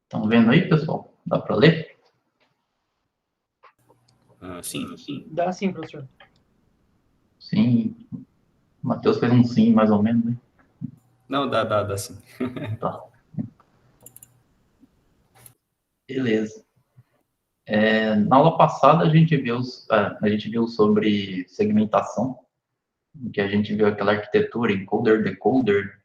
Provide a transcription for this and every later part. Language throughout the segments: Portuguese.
Estão vendo aí, pessoal? Dá para ler? Sim. Dá sim, professor. Sim. O Matheus fez um sim, mais ou menos, né? Não, dá sim. Tá. Beleza. Na aula passada a gente viu sobre segmentação, em que a gente viu aquela arquitetura encoder-decoder.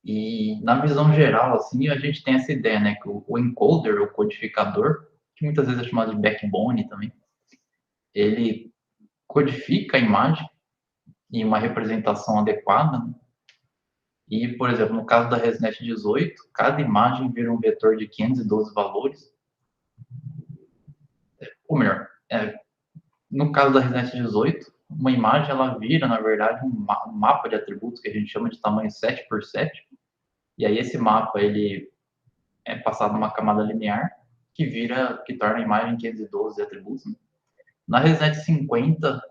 E na visão geral, assim, a gente tem essa ideia, né, que o encoder, o codificador, que muitas vezes é chamado de backbone também, ele codifica a imagem em uma representação adequada, né? E, por exemplo, no caso da ResNet 18, cada imagem vira um vetor de 512 valores. Ou melhor, no caso da ResNet 18, uma imagem ela vira, na verdade, um mapa de atributos que a gente chama de tamanho 7 por 7. E aí esse mapa ele é passado numa camada linear que torna a imagem 512 atributos, né? Na ResNet 50,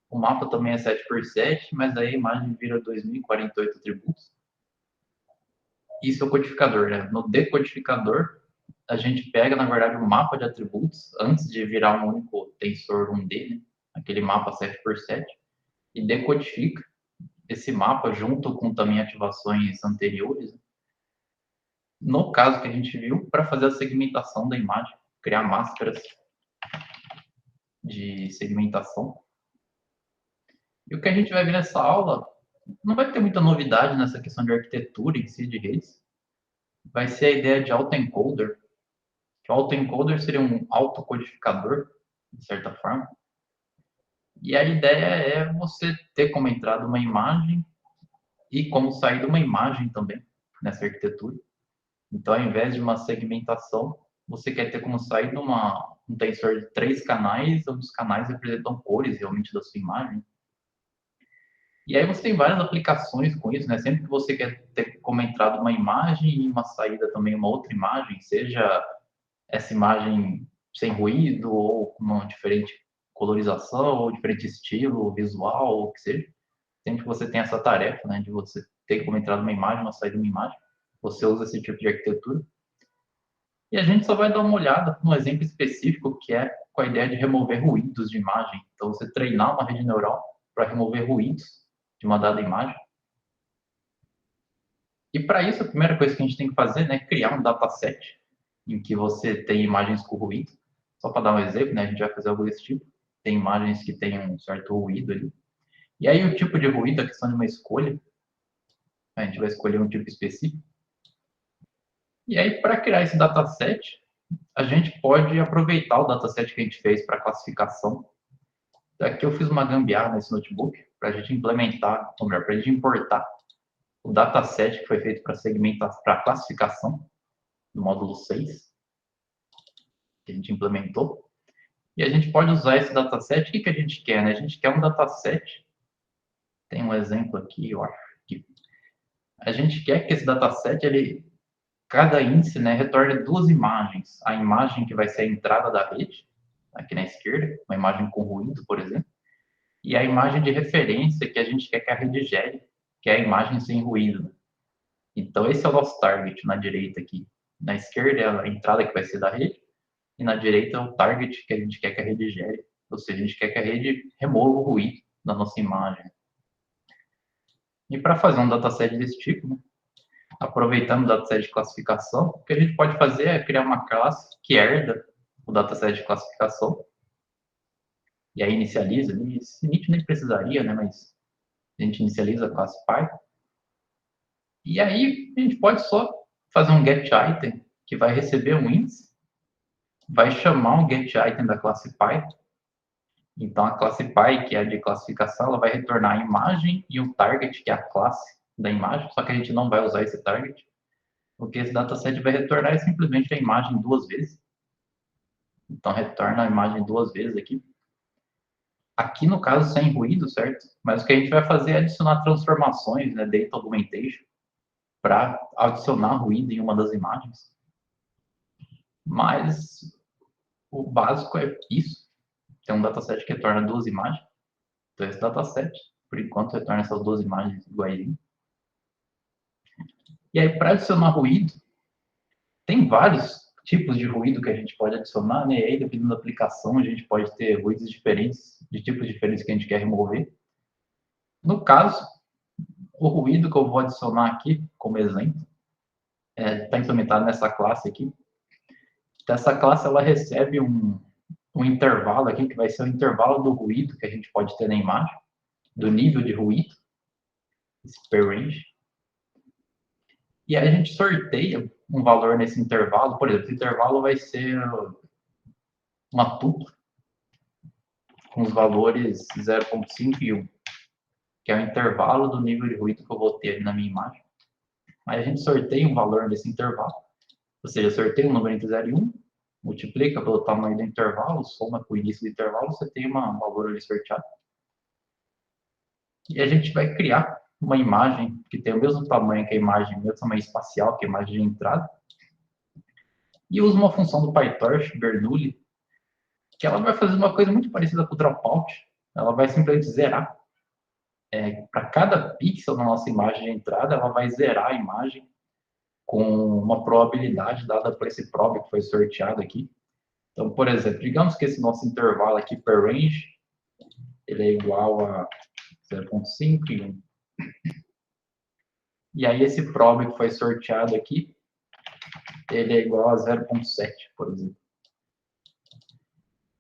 o mapa também é 7 por 7, mas aí a imagem vira 2048 atributos. Isso é o codificador, né? No decodificador, a gente pega, na verdade, um mapa de atributos antes de virar um único tensor 1D, né? Aquele mapa 7 por 7, e decodifica esse mapa junto com também ativações anteriores, né? No caso que a gente viu, para fazer a segmentação da imagem, criar máscaras de segmentação. E o que a gente vai ver nessa aula não vai ter muita novidade nessa questão de arquitetura em si de redes. Vai ser a ideia de autoencoder, que o autoencoder seria um autocodificador, de certa forma. E a ideia é você ter como entrada uma imagem e como saída uma imagem também nessa arquitetura. Então, ao invés de uma segmentação, você quer ter como saída um tensor de 3 canais, onde os canais representam cores realmente da sua imagem. E aí você tem várias aplicações com isso, né? Sempre que você quer ter como entrada uma imagem e uma saída também uma outra imagem, seja essa imagem sem ruído ou com uma diferente colorização ou diferente estilo visual ou o que seja, sempre que você tem essa tarefa, né, de você ter como entrada uma imagem, uma saída de uma imagem, você usa esse tipo de arquitetura. E a gente só vai dar uma olhada num exemplo específico que é com a ideia de remover ruídos de imagem. Então, você treinar uma rede neural para remover ruídos de uma dada imagem. E para isso, a primeira coisa que a gente tem que fazer, né, é criar um dataset em que você tem imagens com ruído. Só para dar um exemplo, né, a gente vai fazer algo desse tipo. Tem imagens que têm um certo ruído ali. E aí, o tipo de ruído é questão de uma escolha. A gente vai escolher um tipo específico. E aí, para criar esse dataset, a gente pode aproveitar o dataset que a gente fez para classificação. Aqui eu fiz uma gambiarra nesse notebook para a gente implementar, ou melhor, para a gente importar o dataset que foi feito para segmentar, para classificação, no módulo 6, que a gente implementou. E a gente pode usar esse dataset. O que a gente quer, né? A gente quer um dataset. Tem um exemplo aqui, eu acho que a gente quer que esse dataset, cada índice, né, retorne duas imagens. A imagem que vai ser a entrada da rede, aqui na esquerda, uma imagem com ruído, por exemplo, e a imagem de referência que a gente quer que a rede gere, que é a imagem sem ruído, né? Então, esse é o nosso target na direita aqui. Na esquerda é a entrada que vai ser da rede, e na direita é o target que a gente quer que a rede gere. Ou seja, a gente quer que a rede remova o ruído da nossa imagem. E para fazer um dataset desse tipo, né, aproveitando o dataset de classificação, o que a gente pode fazer é criar uma classe que herda o dataset de classificação, e aí inicializa, esse init nem precisaria, né, mas a gente inicializa a classe Py, e aí a gente pode só fazer um getItem, que vai receber um índice, vai chamar um getItem da classe Py. Então, a classe Py, que é a de classificação, ela vai retornar a imagem e o target, que é a classe da imagem, só que a gente não vai usar esse target. O que esse dataset vai retornar é simplesmente a imagem duas vezes. Então, retorna a imagem duas vezes aqui. Aqui, no caso, sem ruído, certo? Mas o que a gente vai fazer é adicionar transformações, né, data augmentation, para adicionar ruído em uma das imagens. Mas o básico é isso. Tem um dataset que retorna duas imagens. Então, esse dataset, por enquanto, retorna essas duas imagens iguaizinhas. E aí, para adicionar ruído, tem vários tipos de ruído que a gente pode adicionar, né? E aí, dependendo da aplicação, a gente pode ter ruídos diferentes, de tipos diferentes que a gente quer remover. No caso, o ruído que eu vou adicionar aqui, como exemplo, está implementado nessa classe aqui. Essa classe, ela recebe um intervalo aqui, que vai ser o intervalo do ruído que a gente pode ter na imagem, do nível de ruído, esse per range. E aí a gente sorteia um valor nesse intervalo. Por exemplo, esse intervalo vai ser uma tupla com os valores 0,5 e 1, que é o intervalo do nível de ruído que eu vou ter na minha imagem. Aí a gente sorteia um valor nesse intervalo, ou seja, sorteia um número entre 0 e 1, multiplica pelo tamanho do intervalo, soma com o início do intervalo, você tem um valor ali sorteado. E a gente vai criar uma imagem que tem o mesmo tamanho que a imagem, o mesmo tamanho espacial que a imagem de entrada, e usa uma função do PyTorch, Bernoulli, que ela vai fazer uma coisa muito parecida com o dropout. Ela vai simplesmente zerar. Para cada pixel na nossa imagem de entrada, ela vai zerar a imagem com uma probabilidade dada por esse prob que foi sorteado aqui. Então, por exemplo, digamos que esse nosso intervalo aqui per range, ele é igual a 0,5 e 1. E aí esse prob que foi sorteado aqui, ele é igual a 0,7, por exemplo.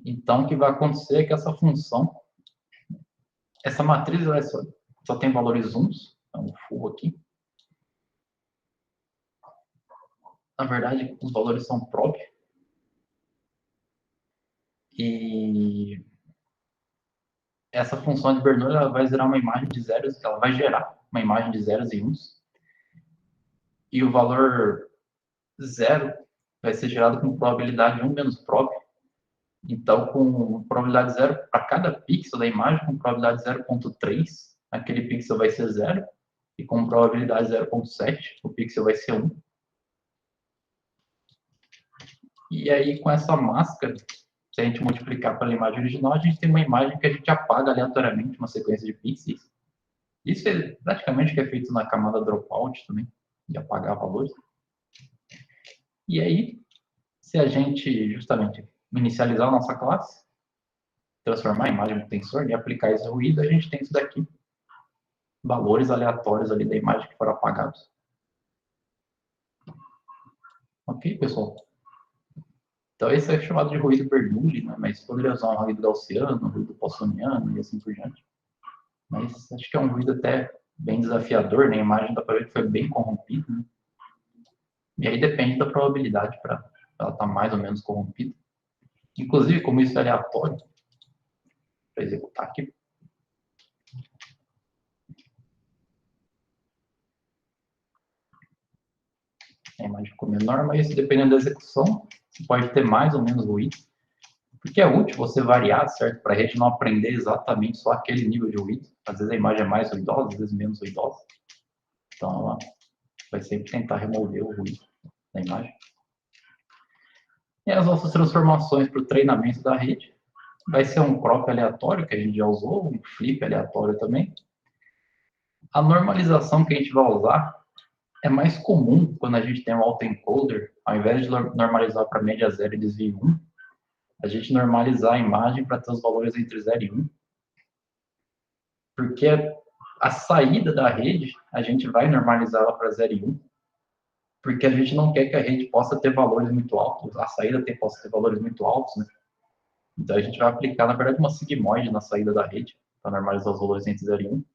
Então, o que vai acontecer é que essa função, essa matriz, ela só tem valores uns, então full aqui. Na verdade, os valores são prob. E essa função de Bernoulli, ela vai gerar uma imagem de zeros, ela vai gerar uma imagem de zeros e uns. E o valor 0 vai ser gerado com probabilidade 1 menos prob. Então, com probabilidade 0 para cada pixel da imagem, com probabilidade 0,3, aquele pixel vai ser 0. E com probabilidade 0,7, o pixel vai ser 1. E aí, com essa máscara, se a gente multiplicar pela imagem original, a gente tem uma imagem que a gente apaga aleatoriamente uma sequência de pixels. Isso é praticamente o que é feito na camada dropout também, de apagar valores. E aí, se a gente justamente inicializar a nossa classe, transformar a imagem no tensor e aplicar esse ruído, a gente tem isso daqui. Valores aleatórios ali da imagem que foram apagados. Ok, pessoal? Então, esse é chamado de ruído Bernoulli, né? Mas poderia usar um ruído gaussiano, um ruído poissoniano e assim por diante. Mas acho que é um ruído até bem desafiador, né? A imagem da parede foi bem corrompida, né? E aí depende da probabilidade para ela estar mais ou menos corrompida. Inclusive, como isso é aleatório, para executar aqui. A imagem ficou menor, mas dependendo da execução, você pode ter mais ou menos ruído. Porque é útil você variar, certo? Para a rede não aprender exatamente só aquele nível de ruído. Às vezes a imagem é mais ruidosa, às vezes menos ruidosa. Então ela vai sempre tentar remover o ruído da imagem. E as nossas transformações para o treinamento da rede vai ser um crop aleatório, que a gente já usou, um flip aleatório também. A normalização que a gente vai usar é mais comum quando a gente tem um autoencoder, ao invés de normalizar para média 0 e desvio 1, a gente normalizar a imagem para ter os valores entre 0 e 1. Porque a saída da rede, a gente vai normalizá-la para 0 e 1, porque a gente não quer que a rede possa ter valores muito altos, a saída possa ter valores muito altos, né? Então a gente vai aplicar, na verdade, uma sigmoide na saída da rede, para normalizar os valores entre 0 e 1.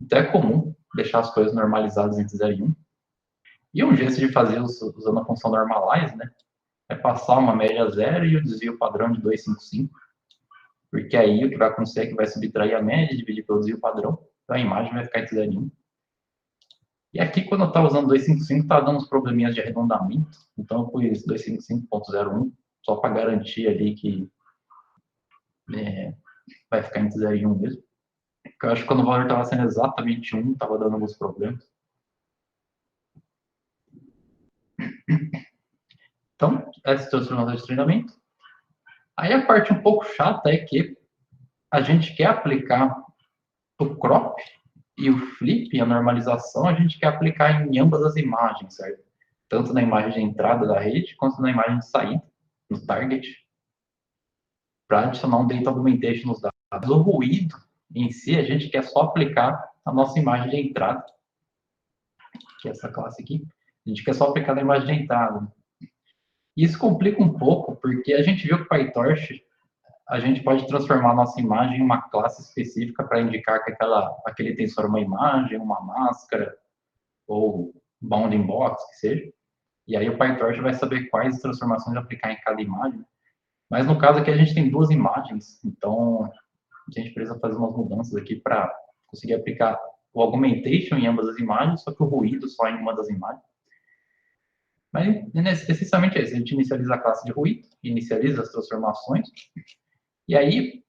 Então é comum deixar as coisas normalizadas entre 0 e 1. E um jeito de fazer usando a função normalize, né, é passar uma média 0 e o desvio padrão de 255. Porque aí o que vai acontecer é que vai subtrair a média e dividir pelo desvio padrão. Então a imagem vai ficar entre 0 e 1. E aqui, quando eu estava usando 255, está dando uns probleminhas de arredondamento. Então eu pus 255.01, só para garantir ali que vai ficar entre 0 e 1 mesmo. Porque eu acho que quando o valor estava sendo exatamente 1, estava dando alguns problemas. Então, essa transformação de treinamento. Aí a parte um pouco chata é que a gente quer aplicar o crop e o flip, a normalização, a gente quer aplicar em ambas as imagens, certo? tanto na imagem de entrada da rede, quanto na imagem de saída, no target, para adicionar um data augmentation nos dados. O ruído em si, a gente quer só aplicar a nossa imagem de entrada, que é essa classe aqui. A gente quer só aplicar na imagem de entrada. Isso complica um pouco, porque a gente viu que o PyTorch, a gente pode transformar a nossa imagem em uma classe específica para indicar que aquele tensor é uma imagem, uma máscara, ou bounding box, que seja. E aí o PyTorch vai saber quais transformações aplicar em cada imagem. Mas no caso aqui a gente tem duas imagens, então a gente precisa fazer umas mudanças aqui para conseguir aplicar o augmentation em ambas as imagens, só que o ruído só em uma das imagens. Mas essencialmente é isso, a gente inicializa a classe de ruído, inicializa as transformações, e aí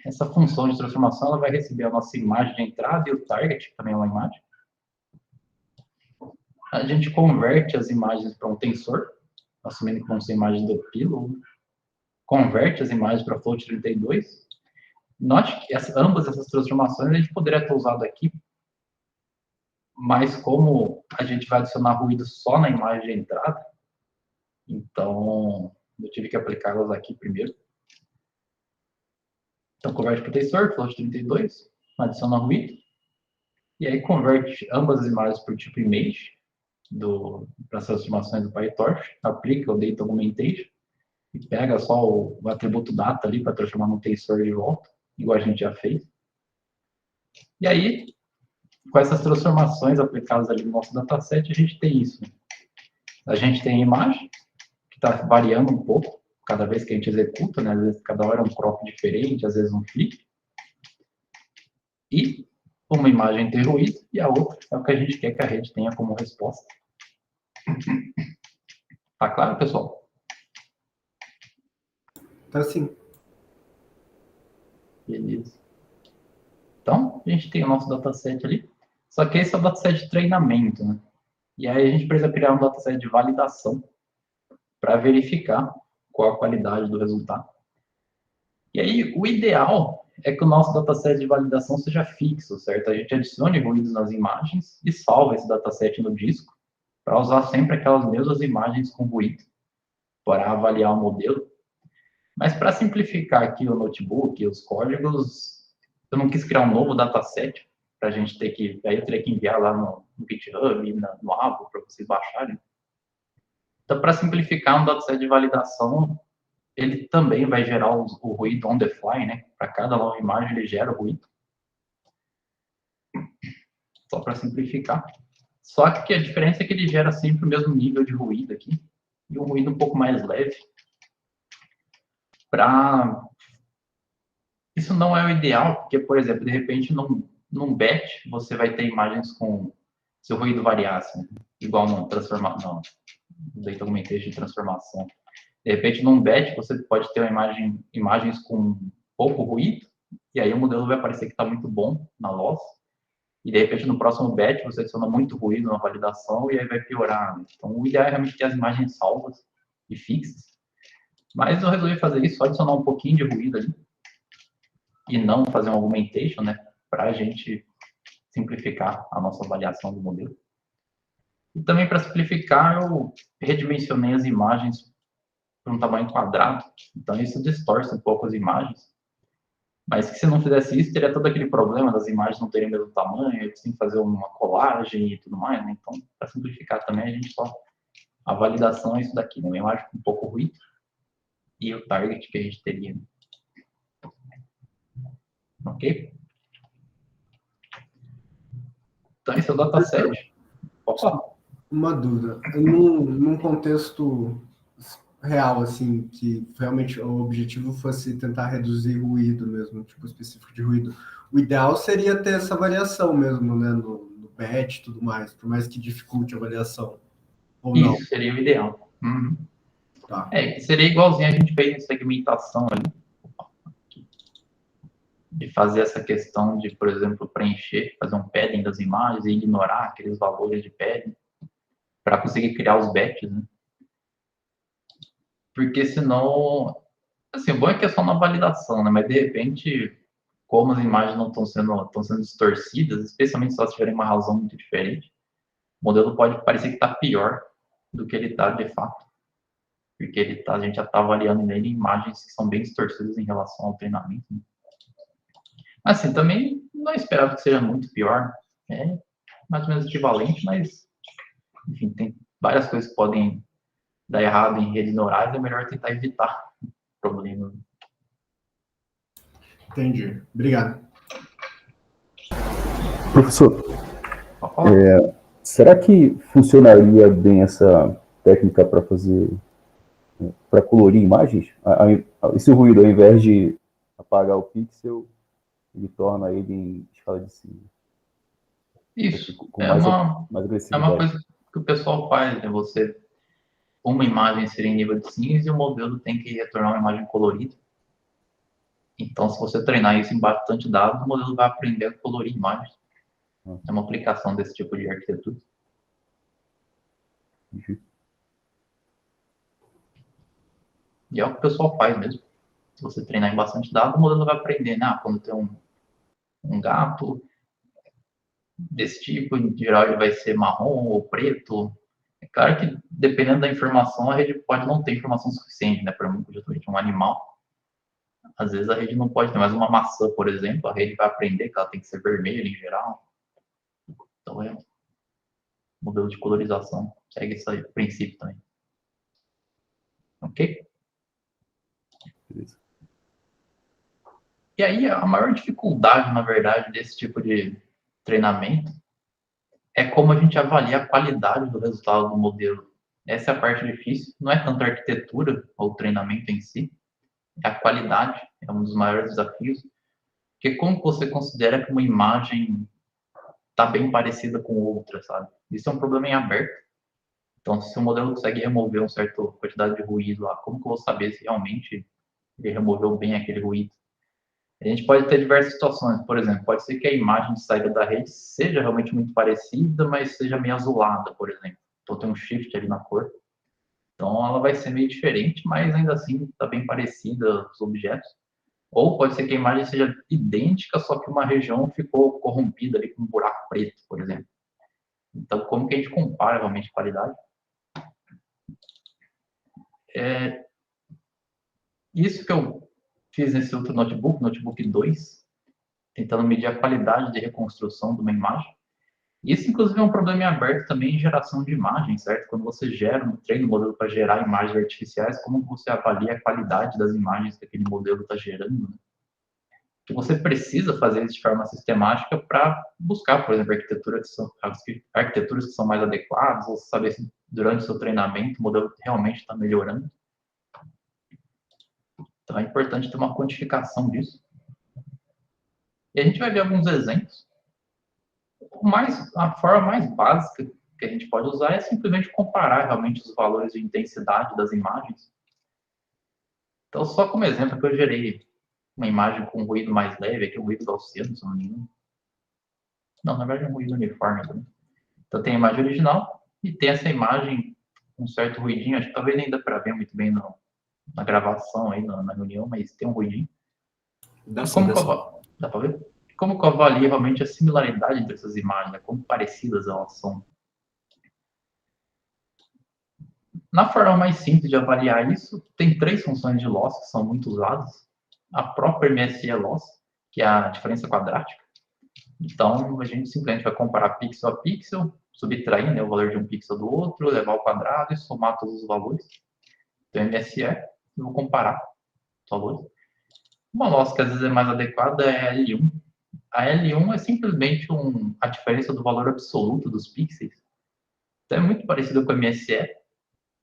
essa função de transformação ela vai receber a nossa imagem de entrada e o target, que também é uma imagem. A gente converte as imagens para um tensor, assumindo que vão ser imagens do Pillow, converte as imagens para Float 32. Note que ambas essas transformações a gente poderia ter usado aqui, mas como a gente vai adicionar ruído só na imagem de entrada, então eu tive que aplicá-las aqui primeiro. Então converte para o tensor, Float 32, adiciona ruído, e aí converte ambas as imagens para o tipo image, para as transformações do PyTorch, aplica o Data Augmentation, e pega só o atributo data ali para transformar no tensor de volta, igual a gente já fez. E aí, com essas transformações aplicadas ali no nosso dataset, a gente tem isso. A gente tem a imagem, que está variando um pouco, cada vez que a gente executa, né? Às vezes cada hora é um crop diferente, às vezes um flip. E uma imagem tem ruído, e a outra é o que a gente quer que a rede tenha como resposta. Tá claro, pessoal? Tá sim. Beleza. Então, a gente tem o nosso dataset ali. Só que esse é o dataset de treinamento, né? E aí a gente precisa criar um dataset de validação para verificar qual a qualidade do resultado. E aí, o ideal é que o nosso dataset de validação seja fixo, certo? A gente adicione ruídos nas imagens e salva esse dataset no disco para usar sempre aquelas mesmas imagens com ruído para avaliar o modelo. Mas para simplificar aqui o notebook, os códigos, eu não quis criar um novo dataset para a gente ter que... Aí eu teria que enviar lá no GitHub, no Avo, para vocês baixarem. Então, para simplificar um dataset de validação, ele também vai gerar o ruído on the fly, né? Para cada nova imagem, ele gera o ruído. Só para simplificar. Só que a diferença é que ele gera sempre o mesmo nível de ruído aqui, e um ruído um pouco mais leve. Isso não é o ideal, porque, por exemplo, de repente, num batch, você vai ter imagens com seu ruído variasse, né? Igual no Data Augmentation de transformação. De repente, num batch, você pode ter imagens com pouco ruído, e aí o modelo vai parecer que está muito bom na loss. E, de repente, no próximo batch, você adiciona muito ruído na validação, e aí vai piorar. Então, o ideal é realmente ter as imagens salvas e fixas. Mas eu resolvi fazer isso, só adicionar um pouquinho de ruído ali, e não fazer um augmentation, né, para a gente simplificar a nossa avaliação do modelo. E também para simplificar, eu redimensionei as imagens para um tamanho quadrado, então isso distorce um pouco as imagens. Mas que se não fizesse isso, teria todo aquele problema das imagens não terem o mesmo tamanho, eu tenho que fazer uma colagem e tudo mais, né? Então, para simplificar também, a gente só... A validação é isso daqui, né? Uma imagem com um pouco ruído e o target que a gente teria. Ok? Então, esse é o dataset. Opa! Uma dúvida. Num contexto real, assim, que realmente o objetivo fosse tentar reduzir ruído mesmo, tipo específico de ruído, o ideal seria ter essa variação mesmo, né, no batch e tudo mais, por mais que dificulte a variação. Ou não? Isso seria o ideal. Uhum. Tá. Seria igualzinho a gente fez em segmentação ali, de fazer essa questão de, por exemplo, preencher, fazer um padding das imagens e ignorar aqueles valores de padding para conseguir criar os batches, né? Porque senão, assim, o bom é que é só na validação, né? Mas de repente, como as imagens não estão sendo distorcidas, especialmente se elas tiverem uma razão muito diferente, o modelo pode parecer que está pior do que ele está de fato. Porque a gente já está avaliando nele imagens que são bem distorcidas em relação ao treinamento. Né? Assim, também não é esperado que seja muito pior. É mais ou menos equivalente, mas, enfim, tem várias coisas que podem dar errado em redes neurais, é melhor tentar evitar problemas. Entendi. Obrigado. Professor, será que funcionaria bem essa técnica para colorir imagens? Esse ruído, ao invés de apagar o pixel, ele torna ele em escala de cinza. Isso, Com é mais uma agressividade. coisa que o pessoal faz, né? Uma imagem seria em nível de cinza e o modelo tem que retornar uma imagem colorida. Então, se você treinar isso em bastante dados, o modelo vai aprender a colorir imagens. É uma aplicação desse tipo de arquitetura. Uhum. E é o que o pessoal faz mesmo. Se você treinar em bastante dados, o modelo vai aprender, né? Quando tem um gato desse tipo, em geral ele vai ser marrom ou preto. É claro que, dependendo da informação, a rede pode não ter informação suficiente, né? Por exemplo, justamente um animal. Às vezes a rede não pode ter mais uma maçã, por exemplo. A rede vai aprender que ela tem que ser vermelha em geral. Então, modelo de colorização segue esse princípio também. Ok? Beleza. E aí, a maior dificuldade, na verdade, desse tipo de treinamento é como a gente avalia a qualidade do resultado do modelo. Essa é a parte difícil. Não é tanto a arquitetura ou o treinamento em si, é a qualidade, é um dos maiores desafios. Porque como você considera que uma imagem está bem parecida com outra, sabe? Isso é um problema em aberto. Então, se o modelo consegue remover uma certa quantidade de ruído lá, como que eu vou saber se realmente ele removeu bem aquele ruído? A gente pode ter diversas situações. Por exemplo, pode ser que a imagem de saída da rede seja realmente muito parecida, mas seja meio azulada, por exemplo. Então, tem um shift ali na cor. Então, ela vai ser meio diferente, mas ainda assim está bem parecida os objetos. Ou pode ser que a imagem seja idêntica, só que uma região ficou corrompida ali com um buraco preto, por exemplo. Então, como que a gente compara realmente a qualidade? Isso que eu fiz nesse outro notebook 2, tentando medir a qualidade de reconstrução de uma imagem. Isso, inclusive, é um problema em aberto também em geração de imagens, certo? Quando você treina um modelo para gerar imagens artificiais, como você avalia a qualidade das imagens que aquele modelo está gerando? Né? Que você precisa fazer isso de forma sistemática para buscar, por exemplo, arquiteturas que são mais adequadas, ou saber se durante o seu treinamento o modelo realmente está melhorando. Então é importante ter uma quantificação disso. E a gente vai ver alguns exemplos. A forma mais básica que a gente pode usar é simplesmente comparar realmente os valores de intensidade das imagens. Então, só como exemplo que eu gerei uma imagem com ruído mais leve, aqui o ruído gaussiano, se não me engano. Não, na verdade é um ruído uniforme também. Então tem a imagem original e tem essa imagem com um certo ruidinho, acho que talvez nem dá para ver muito bem na gravação aí, na reunião, mas tem um ruidinho. Dá sim. Dá para ver? Como que eu avalio realmente a similaridade entre essas imagens, né? Como parecidas elas são? Na forma mais simples de avaliar isso, tem 3 funções de loss que são muito usadas. A própria MSE loss, que é a diferença quadrática. Então, a gente simplesmente vai comparar pixel a pixel, subtrair, né, o valor de um pixel do outro, levar ao quadrado e somar todos os valores. Então, MSE, eu vou comparar os valores. Uma loss que às vezes é mais adequada é a L1. A L1 é simplesmente a diferença do valor absoluto dos pixels. Então, é muito parecido com a MSE,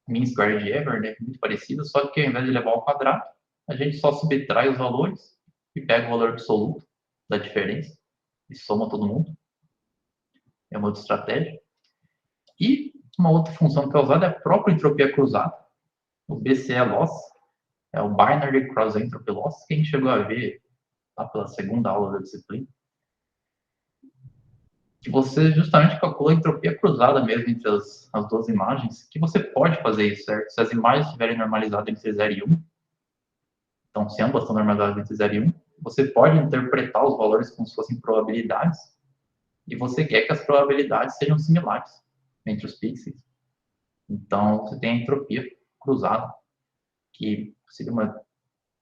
mean squared error, né? Muito parecido, só que ao invés de levar ao quadrado, a gente só subtrai os valores e pega o valor absoluto da diferença e soma todo mundo. É uma outra estratégia. E uma outra função que é usada é a própria entropia cruzada, o BCE loss, é o Binary Cross Entropy Loss, que a gente chegou a ver lá pela segunda aula da disciplina. Que você justamente calcula a entropia cruzada mesmo entre as duas imagens, que você pode fazer isso, certo? Se as imagens estiverem normalizadas entre 0 e 1, então se ambas estão normalizadas entre 0 e 1, você pode interpretar os valores como se fossem probabilidades, e você quer que as probabilidades sejam similares entre os pixels. Então, você tem a entropia cruzada, que seria uma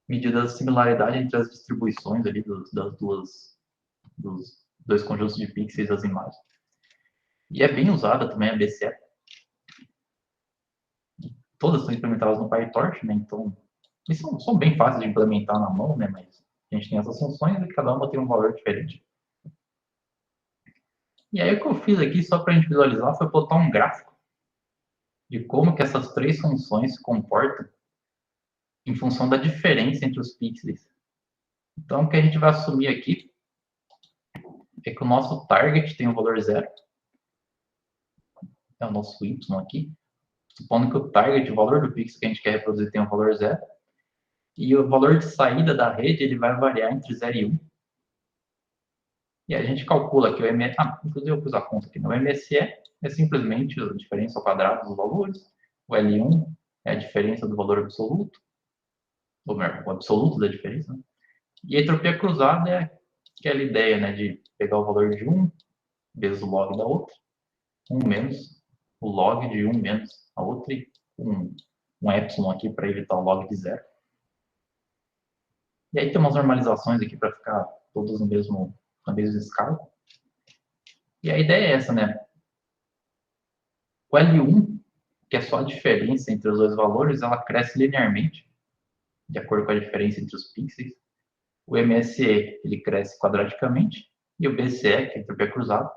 medida de similaridade entre as distribuições ali dos dois conjuntos de pixels das imagens. E é bem usada também a BCE. Todas são implementadas no PyTorch, né? Então, eles são bem fáceis de implementar na mão, né? Mas a gente tem essas funções e cada uma tem um valor diferente. E aí o que eu fiz aqui, só para a gente visualizar, foi botar um gráfico de como que essas três funções se comportam em função da diferença entre os pixels. Então, o que a gente vai assumir aqui é que o nosso target tem um valor zero. É o nosso y aqui. Supondo que o target, o valor do pixel que a gente quer reproduzir, tem um valor zero. E o valor de saída da rede ele vai variar entre 0 e 1. E a gente calcula que o MSE... inclusive eu pus a conta aqui. O MSE é simplesmente a diferença ao quadrado dos valores. O L1 é a diferença do valor absoluto. Ou melhor, o absoluto da diferença. Né? E a entropia cruzada é aquela ideia, né, de pegar o valor de um vezes o log da outra. 1 menos o log de 1 menos a outra. E um epsilon aqui para evitar o log de 0. E aí tem umas normalizações aqui para ficar todos na mesma escala. E a ideia é essa, né? O L1, que é só a diferença entre os dois valores, ela cresce linearmente, de acordo com a diferença entre os pixels. O MSE, ele cresce quadraticamente. E o BCE, que é a entropia cruzada,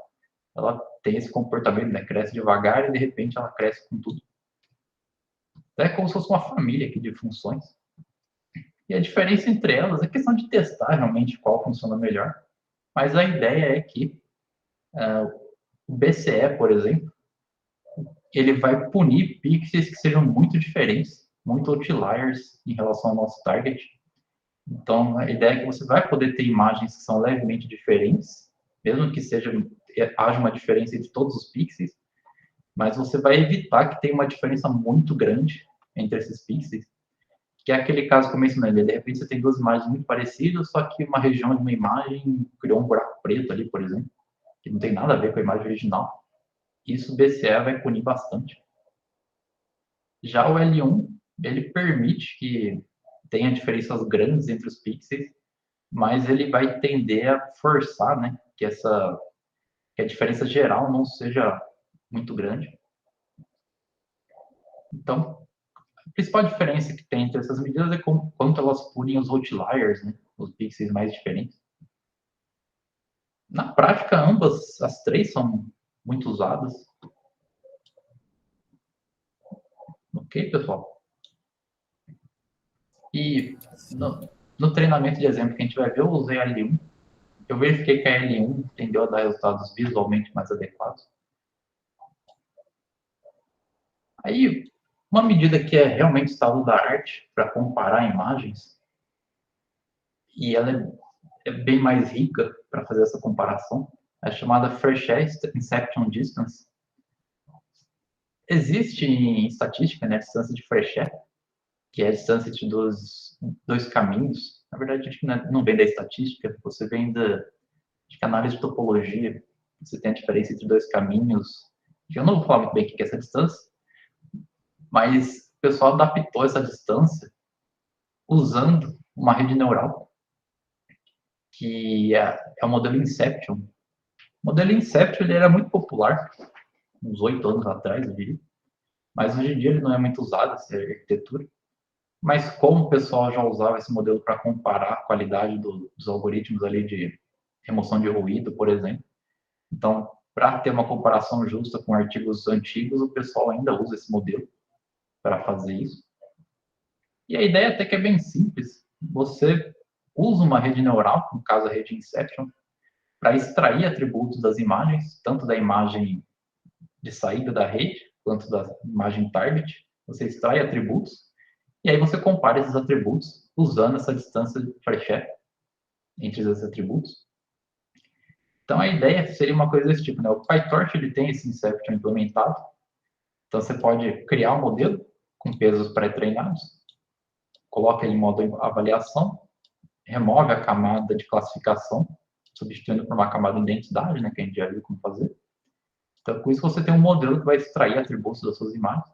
ela tem esse comportamento, né? Cresce devagar e, de repente, ela cresce com tudo. Então, é como se fosse uma família aqui de funções. E a diferença entre elas é questão de testar realmente qual funciona melhor. Mas a ideia é que o BCE, por exemplo, ele vai punir pixels que sejam muito diferentes, muito outliers em relação ao nosso target. Então, a ideia é que você vai poder ter imagens que são levemente diferentes, mesmo que haja uma diferença entre todos os pixels, mas você vai evitar que tenha uma diferença muito grande entre esses pixels, que é aquele caso que eu mencionei, de repente você tem duas imagens muito parecidas, só que uma região de uma imagem criou um buraco preto ali, por exemplo, que não tem nada a ver com a imagem original. Isso o BCE vai punir bastante. Já o L1, ele permite que tenha diferenças grandes entre os pixels, mas ele vai tender a forçar, né, que a diferença geral não seja muito grande. Então, a principal diferença que tem entre essas medidas é quanto elas punem os outliers, né, os pixels mais diferentes. Na prática, ambas, as três são muito usadas. Ok, pessoal? E no treinamento de exemplo que a gente vai ver, eu usei a L1. Eu verifiquei que a L1 tendeu a dar resultados visualmente mais adequados. Aí, uma medida que é realmente estado da arte para comparar imagens, e ela é bem mais rica para fazer essa comparação, é chamada Fréchet Inception Distance. Existe em estatística, né, a distância de Fréchet, que é a distância entre dois caminhos. Na verdade, acho que não vem da estatística, você vem da análise de topologia. Você tem a diferença entre dois caminhos. Eu não vou falar muito bem o que é essa distância, mas o pessoal adaptou essa distância usando uma rede neural, que é o modelo Inception. O modelo Inception ele era muito popular, uns 8 anos atrás, eu diria, mas hoje em dia ele não é muito usado, essa arquitetura. Mas como o pessoal já usava esse modelo para comparar a qualidade dos algoritmos ali de remoção de ruído, por exemplo, então, para ter uma comparação justa com artigos antigos, o pessoal ainda usa esse modelo para fazer isso. E a ideia até que é bem simples. Você usa uma rede neural, no caso a rede Inception, para extrair atributos das imagens, tanto da imagem de saída da rede, quanto da imagem target. Você extrai atributos, e aí você compara esses atributos usando essa distância de Fréchet entre esses atributos. Então, a ideia seria uma coisa desse tipo, né? O PyTorch ele tem esse Inception implementado. Então, você pode criar um modelo com pesos pré-treinados, coloca ele em modo avaliação, remove a camada de classificação, substituindo por uma camada de identidade, né, que a gente já viu como fazer. Então, com isso, você tem um modelo que vai extrair atributos das suas imagens.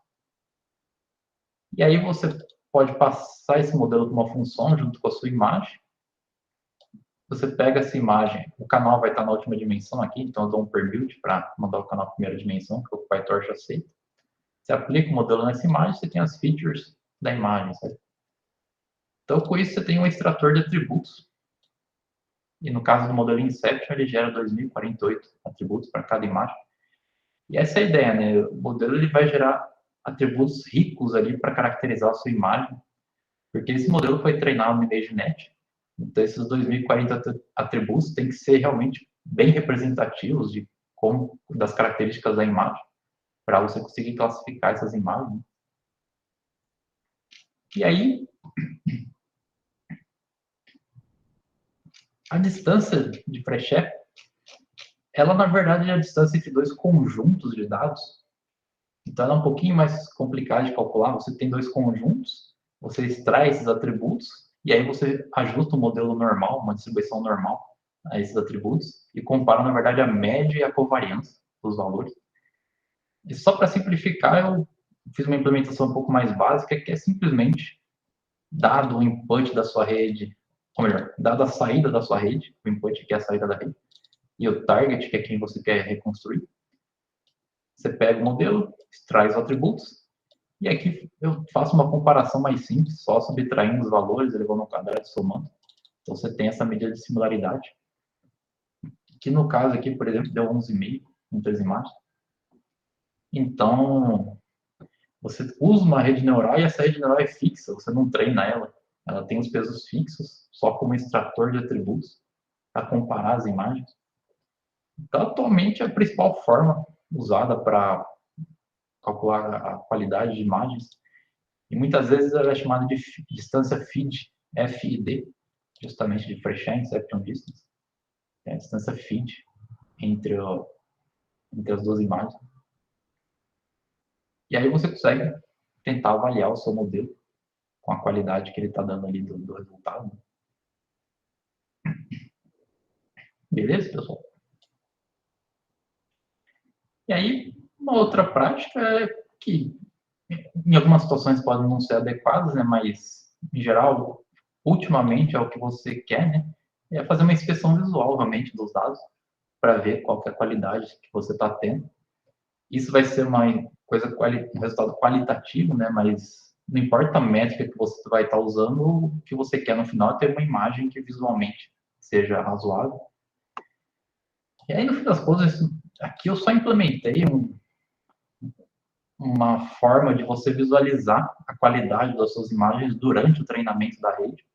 E aí você pode passar esse modelo para uma função junto com a sua imagem. Você pega essa imagem, o canal vai estar na última dimensão aqui, então eu dou um perbuild para mandar o canal na primeira dimensão, que o PyTorch aceita. Você aplica o modelo nessa imagem, você tem as features da imagem, certo? Então, com isso, você tem um extrator de atributos. E no caso do modelo Inception, ele gera 2048 atributos para cada imagem. E essa é a ideia, né? O modelo ele vai gerar atributos ricos ali para caracterizar a sua imagem, porque esse modelo foi treinado no ImageNet. Então, esses 2040 atributos têm que ser realmente bem representativos de como, das características da imagem, para você conseguir classificar essas imagens. E aí, a distância de Freshet, ela na verdade é a distância entre dois conjuntos de dados. Então, ela é um pouquinho mais complicada de calcular. Você tem dois conjuntos, você extrai esses atributos, e aí você ajusta o modelo normal, uma distribuição normal a esses atributos, e compara, na verdade, a média e a covariância dos valores. E só para simplificar, eu fiz uma implementação um pouco mais básica, que é simplesmente, dado o input da sua rede, ou melhor, dada a saída da sua rede, o input que é a saída da rede, e o target, que é quem você quer reconstruir, você pega o modelo, extrai os atributos, e aqui eu faço uma comparação mais simples, só subtraindo os valores, elevando ao quadrado e somando. Então você tem essa medida de similaridade, que no caso aqui, por exemplo, deu 11,5 entre as imagens. Então, você usa uma rede neural e essa rede neural é fixa, você não treina ela. Ela tem os pesos fixos, só como extrator de atributos, para comparar as imagens. Então, atualmente, a principal forma usada para calcular a qualidade de imagens, e muitas vezes ela é chamada de distância feed, FID, justamente de Freshet Inception Distance, é a distância feed entre as duas imagens. E aí você consegue tentar avaliar o seu modelo com a qualidade que ele está dando ali do resultado. Beleza, pessoal? E aí, uma outra prática é que em algumas situações podem não ser adequadas, né? Mas, em geral, ultimamente é o que você quer, né? É fazer uma inspeção visual, realmente, dos dados, para ver qual que é a qualidade que você está tendo. Isso vai ser uma coisa, um resultado qualitativo, né? Mas não importa a métrica que você vai estar usando, o que você quer no final é ter uma imagem que visualmente seja razoável. E aí, no fim das contas, aqui eu só implementei uma forma de você visualizar a qualidade das suas imagens durante o treinamento da rede.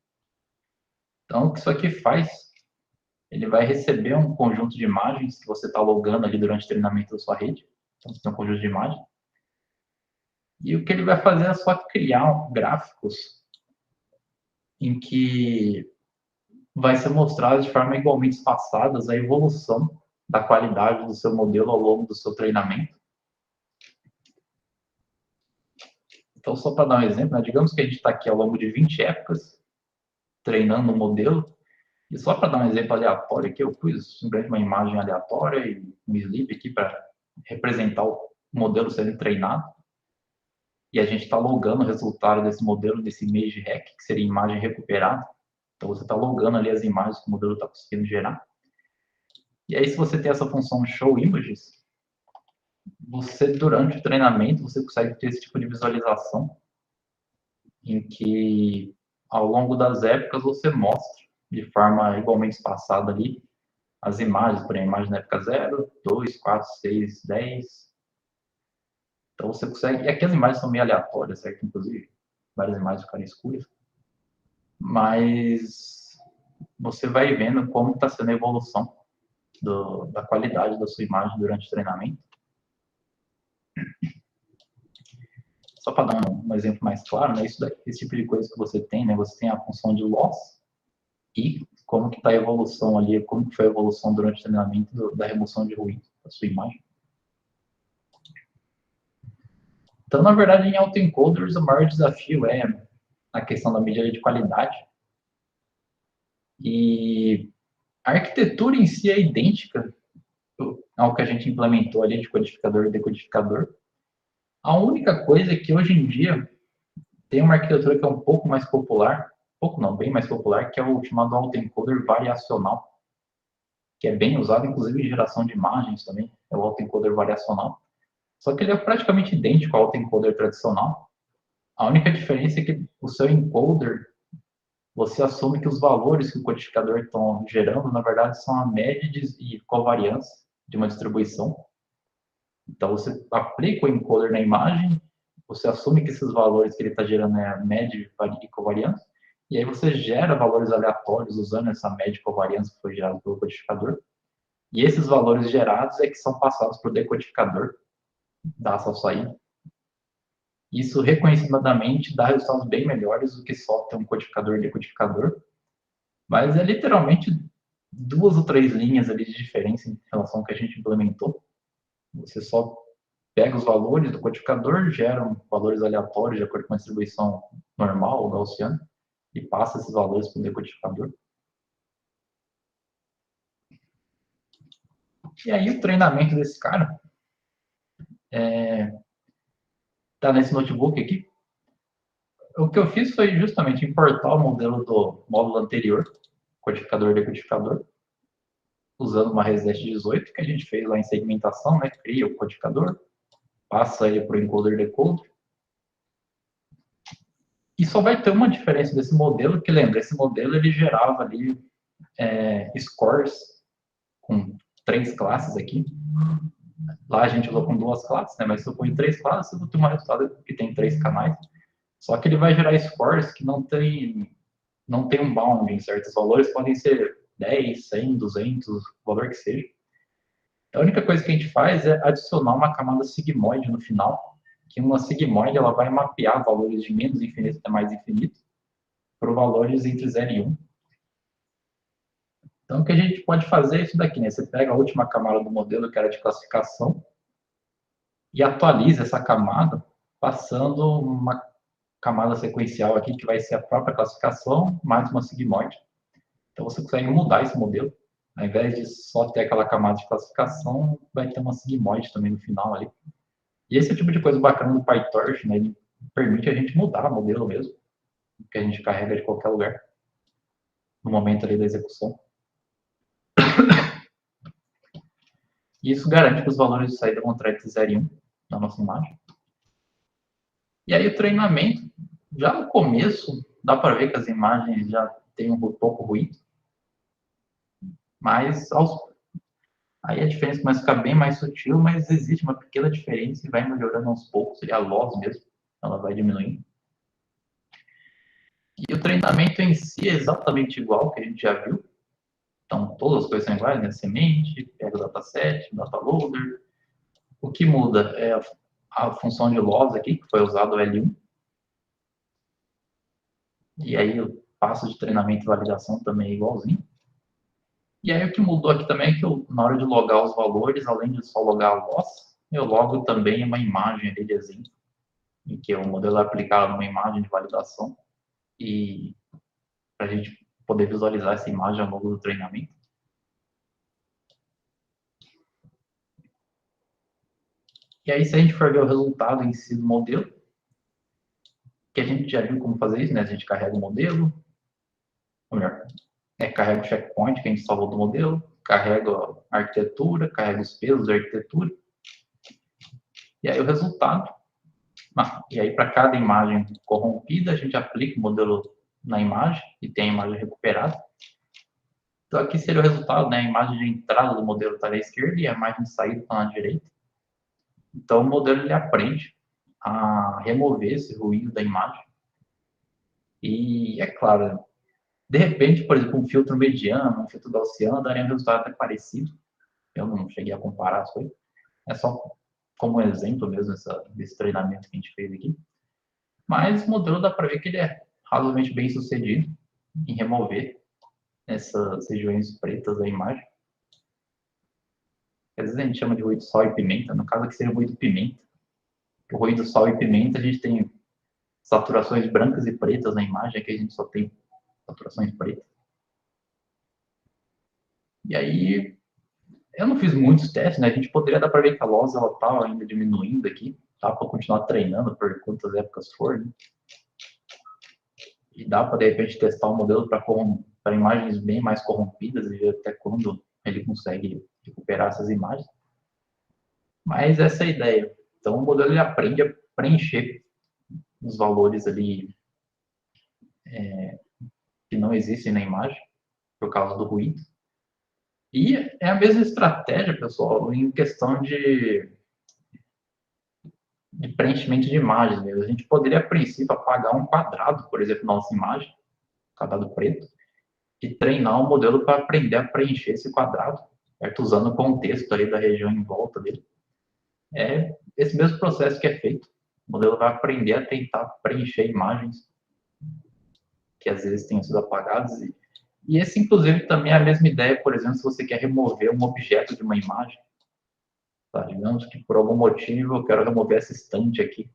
Então, o que isso aqui faz? Ele vai receber um conjunto de imagens que você está logando ali durante o treinamento da sua rede. Então, você tem um conjunto de imagens. E o que ele vai fazer é só criar gráficos em que vai ser mostrado de forma igualmente espaçadas a evolução da qualidade do seu modelo ao longo do seu treinamento. Então, só para dar um exemplo, né? Digamos que a gente está aqui ao longo de 20 épocas treinando o modelo, e só para dar um exemplo aleatório aqui, eu pus simplesmente uma imagem aleatória e um slip aqui para representar o modelo sendo treinado, e a gente está logando o resultado desse modelo, desse ImageRec, que seria imagem recuperada. Então, você está logando ali as imagens que o modelo está conseguindo gerar. E aí, se você tem essa função Show Images, você, durante o treinamento, você consegue ter esse tipo de visualização em que, ao longo das épocas, você mostra de forma igualmente espaçada ali as imagens, por exemplo, imagem na época 0, 2, 4, 6, 10. Então, você consegue... E aqui as imagens são meio aleatórias, certo? Inclusive, várias imagens ficaram escuras. Mas você vai vendo como está sendo a evolução da qualidade da sua imagem durante o treinamento. Só para dar um exemplo mais claro, né? Esse tipo de coisa que você tem, né? Você tem a função de loss e como que está a evolução ali, como que foi a evolução durante o treinamento da remoção de ruído da sua imagem. Então, na verdade, em autoencoders, o maior desafio é a questão da medida de qualidade. E a arquitetura em si é idêntica. algo que a gente implementou ali de codificador e decodificador. A única coisa é que hoje em dia tem uma arquitetura que é um pouco mais popular, pouco não, bem mais popular, que é o chamado autoencoder variacional, que é bem usado, inclusive, em geração de imagens também, é o autoencoder variacional. Só que ele é praticamente idêntico ao autoencoder tradicional. A única diferença é que o seu encoder, você assume que os valores que o codificador está gerando, na verdade, são a média e covariância de uma distribuição. Então, você aplica o encoder na imagem, você assume que esses valores que ele está gerando é a média e covariância, e aí você gera valores aleatórios usando essa média e covariância que foi gerada pelo codificador. E esses valores gerados é que são passados para o decodificador da sua saída. Isso reconhecidamente dá resultados bem melhores do que só ter um codificador e decodificador, mas é literalmente 2 ou 3 linhas ali de diferença em relação ao que a gente implementou. Você só pega os valores do codificador, gera valores aleatórios de acordo com a distribuição normal ou gaussiana e passa esses valores para o decodificador. E aí o treinamento desse cara está nesse notebook aqui. O que eu fiz foi justamente importar o modelo do módulo anterior, codificador e decodificador, usando uma Reset 18 que a gente fez lá em segmentação, né? Cria o codificador, passa ele para o encoder-decoder. E só vai ter uma diferença desse modelo, que lembra, esse modelo ele gerava ali scores com 3 classes aqui. Lá a gente usou com 2 classes, né? Mas se eu pôr em 3 classes, eu vou ter um resultado que tem 3 canais. Só que ele vai gerar scores que não tem um bound em certos valores, podem ser 10, 100, 200, o valor que seja. A única coisa que a gente faz é adicionar uma camada sigmoide no final, que uma sigmoide ela vai mapear valores de menos infinito até mais infinito para valores entre 0 e 1. Então, o que a gente pode fazer é isso daqui, né? Você pega a última camada do modelo, que era de classificação, e atualiza essa camada, passando uma camada sequencial aqui, que vai ser a própria classificação, mais uma sigmoide. Então, você consegue mudar esse modelo. Ao invés de só ter aquela camada de classificação, vai ter uma sigmoide também no final ali. E esse é o tipo de coisa bacana do PyTorch, né? Ele permite a gente mudar o modelo mesmo, que a gente carrega de qualquer lugar, no momento ali da execução. E isso garante que os valores de saída vão estar entre 0 e 1 na nossa imagem. E aí o treinamento, já no começo, dá para ver que as imagens já têm um pouco ruído, mas aí a diferença começa a ficar bem mais sutil, mas existe uma pequena diferença e vai melhorando aos poucos, seria a loss mesmo, ela vai diminuindo. E o treinamento em si é exatamente igual que a gente já viu. Então, todas as coisas são iguais, né? Semente, pega o dataset, data loader. O que muda é a função de loss aqui, que foi usado o L1. E aí o passo de treinamento e validação também é igualzinho. E aí o que mudou aqui também é que na hora de logar os valores, além de só logar a loss, eu logo também uma imagem ali de exemplo, em que o modelo é aplicado numa imagem de validação. E para a gente poder visualizar essa imagem ao longo do treinamento. E aí, se a gente for ver o resultado em si do modelo, que a gente já viu como fazer isso, né? A gente carrega o modelo, ou melhor, carrega o checkpoint que a gente salvou do modelo, carrega a arquitetura, carrega os pesos da arquitetura. E aí o resultado. E aí, para cada imagem corrompida, a gente aplica o modelo na imagem e tem a imagem recuperada. Então, aqui seria o resultado, né? A imagem de entrada do modelo está à esquerda e a imagem de saída está na direita. Então, o modelo ele aprende a remover esse ruído da imagem. E, é claro, de repente, por exemplo, um filtro mediano, um filtro gaussiano, daria um resultado até parecido. Eu não cheguei a comparar as coisas. É só como exemplo mesmo desse treinamento que a gente fez aqui. Mas o modelo dá para ver que ele é razoavelmente bem sucedido em remover essas regiões pretas da imagem. Às vezes a gente chama de ruído sal e pimenta, no caso aqui seria ruído pimenta. O ruído sal e pimenta, a gente tem saturações brancas e pretas na imagem, aqui a gente só tem saturações pretas. E aí, Eu não fiz muitos testes, né? A gente poderia dar para ver que a loss ela tá ainda diminuindo aqui, tá? Para continuar treinando por quantas épocas for, né? E dá para, de repente, testar o modelo para imagens bem mais corrompidas e ver até quando ele consegue recuperar essas imagens. Mas essa é a ideia. Então, o modelo ele aprende a preencher os valores ali que não existem na imagem, por causa do ruído. E é a mesma estratégia, pessoal, em questão de preenchimento de imagens mesmo. A gente poderia, a princípio, apagar um quadrado, por exemplo, na nossa imagem, quadrado preto, e treinar o modelo para aprender a preencher esse quadrado, certo? Usando o contexto ali da região em volta dele. É esse mesmo processo que é feito. O modelo vai aprender a tentar preencher imagens que às vezes tenham sido apagadas. E esse, inclusive, também é a mesma ideia, por exemplo, se você quer remover um objeto de uma imagem. Tá? Digamos que por algum motivo eu quero remover essa estante aqui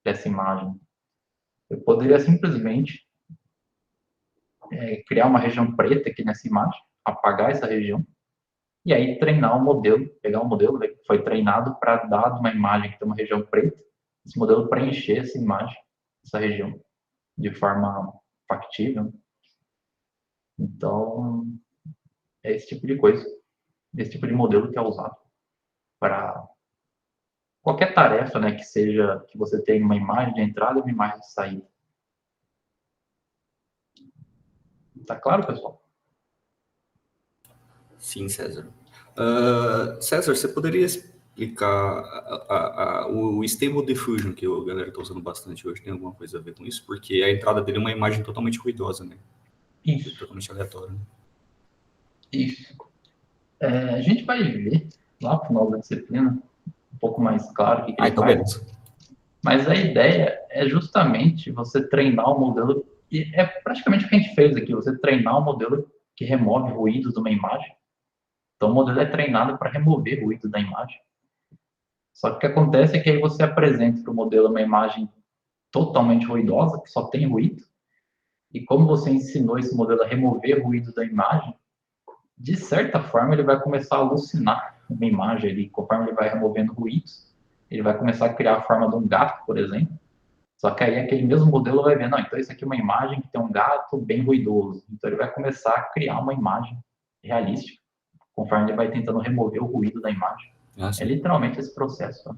dessa imagem. Eu poderia simplesmente criar uma região preta aqui nessa imagem, apagar essa região, e aí treinar o modelo, pegar um modelo que foi treinado para dar uma imagem que tem uma região preta, esse modelo preencher essa imagem, essa região, de forma factível. Então, é esse tipo de coisa, esse tipo de modelo que é usado para qualquer tarefa, né, que seja que você tenha uma imagem de entrada e uma imagem de saída. Tá claro, pessoal? Sim, César. César, você poderia explicar o Stable Diffusion, que a galera está usando bastante hoje, tem alguma coisa a ver com isso? Porque a entrada dele é uma imagem totalmente ruidosa, né? Isso. Totalmente aleatória. Né? Isso. A gente vai ver lá no final da disciplina um pouco mais claro o que ele então faz. beleza. Mas a ideia é justamente você treinar o modelo, e é praticamente o que a gente fez aqui, você treinar o modelo que remove ruídos de uma imagem. Então o modelo é treinado para remover ruído da imagem. Só que o que acontece é que aí você apresenta para o modelo uma imagem totalmente ruidosa, que só tem ruído, e como você ensinou esse modelo a remover ruído da imagem, de certa forma ele vai começar a alucinar uma imagem ali, conforme ele vai removendo ruídos, ele vai começar a criar a forma de um gato, por exemplo. Só que aí aquele mesmo modelo vai ver, não, então isso aqui é uma imagem que tem um gato bem ruidoso. Então ele vai começar a criar uma imagem realística, conforme ele vai tentando remover o ruído da imagem. É literalmente esse processo.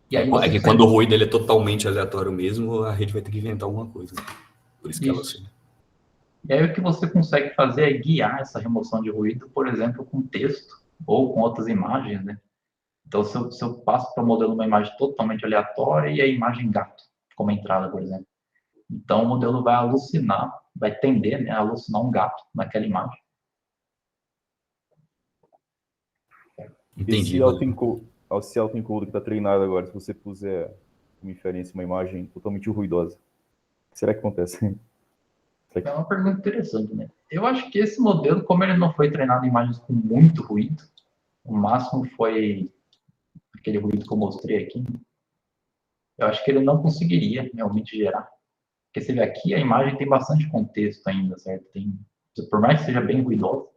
E aí é que quando o ruído ele é totalmente aleatório mesmo, a rede vai ter que inventar alguma coisa. Por isso que ela assim. E aí o que você consegue fazer é guiar essa remoção de ruído, por exemplo, com texto ou com outras imagens, né? Então, se eu passo para o modelo uma imagem totalmente aleatória e a imagem gato, como entrada, por exemplo. Então, o modelo vai alucinar, vai tender, né, a alucinar um gato naquela imagem. Entendi. Esse autoencode que está treinado agora, se você puser como inferência uma imagem totalmente ruidosa, o que será que acontece? É uma pergunta interessante, né? Eu acho que esse modelo, como ele não foi treinado em imagens com muito ruído, o máximo foi aquele ruído que eu mostrei aqui, eu acho que ele não conseguiria realmente gerar. Porque você vê aqui, a imagem tem bastante contexto ainda, certo? Por mais que seja bem ruidosa,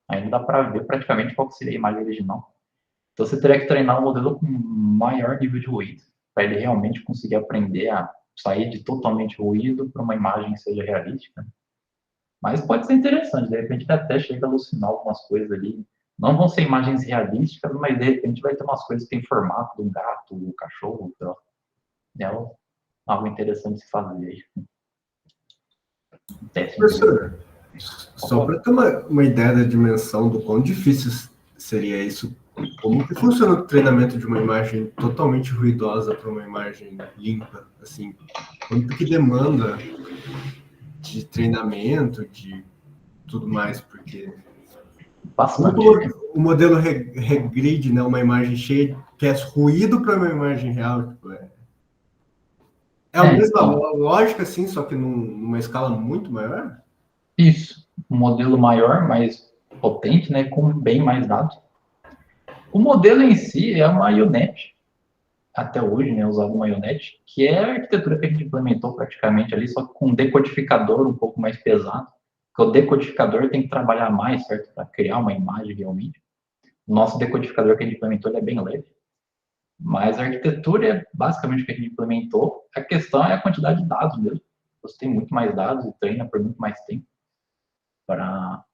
ainda dá para ver praticamente qual seria a imagem original. Então você teria que treinar um modelo com maior nível de ruído, para ele realmente conseguir aprender a sair de totalmente ruído para uma imagem que seja realística. Mas pode ser interessante, de repente ele até chega a alucinar algumas coisas ali. Não vão ser imagens realísticas, mas de repente vai ter umas coisas que tem formato de um gato, um cachorro, então, é algo interessante de se fazer. Professor, só para ter uma ideia da dimensão do quão difícil seria isso, como que funciona o treinamento de uma imagem totalmente ruidosa para uma imagem limpa? Assim, quanto que demanda de treinamento, de tudo mais, porque o modelo regride, né, uma imagem cheia, que é ruído para uma imagem real, tipo, a mesma lógica, assim, só que numa escala muito maior? Isso, um modelo maior, mais potente, né, com bem mais dados. O modelo em si é uma IONET, até hoje, né, usado uma IONET, que é a arquitetura que a gente implementou praticamente ali, só com um decodificador um pouco mais pesado, Porque o decodificador tem que trabalhar mais, certo? Para criar uma imagem realmente. O nosso decodificador que a gente implementou, ele é bem leve. Mas a arquitetura é basicamente o que a gente implementou. A questão é a quantidade de dados mesmo. Você tem muito mais dados e treina por muito mais tempo para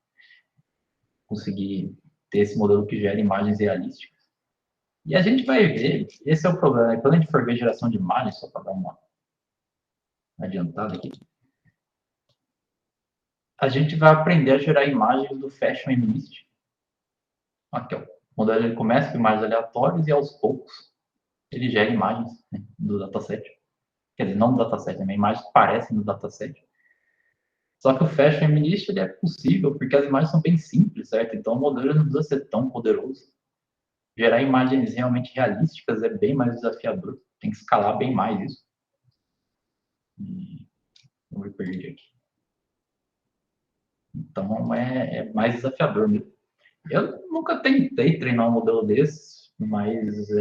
conseguir ter esse modelo que gera imagens realísticas. E a gente vai ver, esse é o problema, quando a gente for ver geração de imagens, só para dar uma adiantada aqui, a gente vai aprender a gerar imagens do Fashion MNIST. Aqui, ó. O modelo ele começa com imagens aleatórias e aos poucos ele gera imagens, né, do dataset. Quer dizer, não do dataset, né, imagens que parecem no dataset. Só que o Fashion MNIST ele é possível porque as imagens são bem simples, certo? Então o modelo não precisa ser tão poderoso. Gerar imagens realmente realísticas é bem mais desafiador. Tem que escalar bem mais isso. Eu me perdi aqui. Então é mais desafiador mesmo. Eu nunca tentei treinar um modelo desse, mas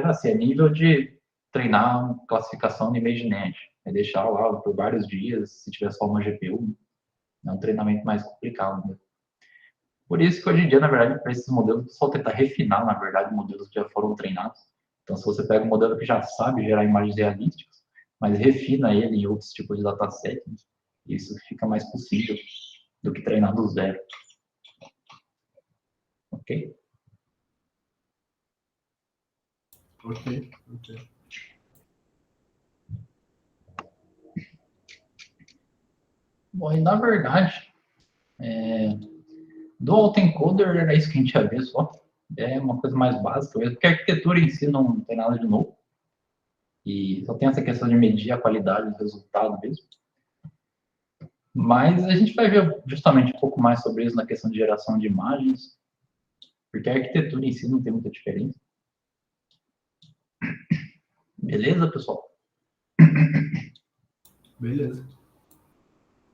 assim, é nível de treinar uma classificação de ImageNet. É deixar lá por vários dias, se tiver só uma GPU. É um treinamento mais complicado mesmo. Por isso que hoje em dia, na verdade, para esses modelos, o pessoal tenta refinar, na verdade, modelos que já foram treinados. Então, se você pega um modelo que já sabe gerar imagens realísticas, mas refina ele em outros tipos de datasets, isso fica mais possível do que treinar do zero. Ok? Ok. Bom, e na verdade, do autoencoder era isso que a gente ia ver só. É uma coisa mais básica mesmo, porque a arquitetura em si não tem nada de novo. E só tem essa questão de medir a qualidade do resultado mesmo. Mas a gente vai ver justamente um pouco mais sobre isso na questão de geração de imagens, porque a arquitetura em si não tem muita diferença. Beleza, pessoal? Beleza.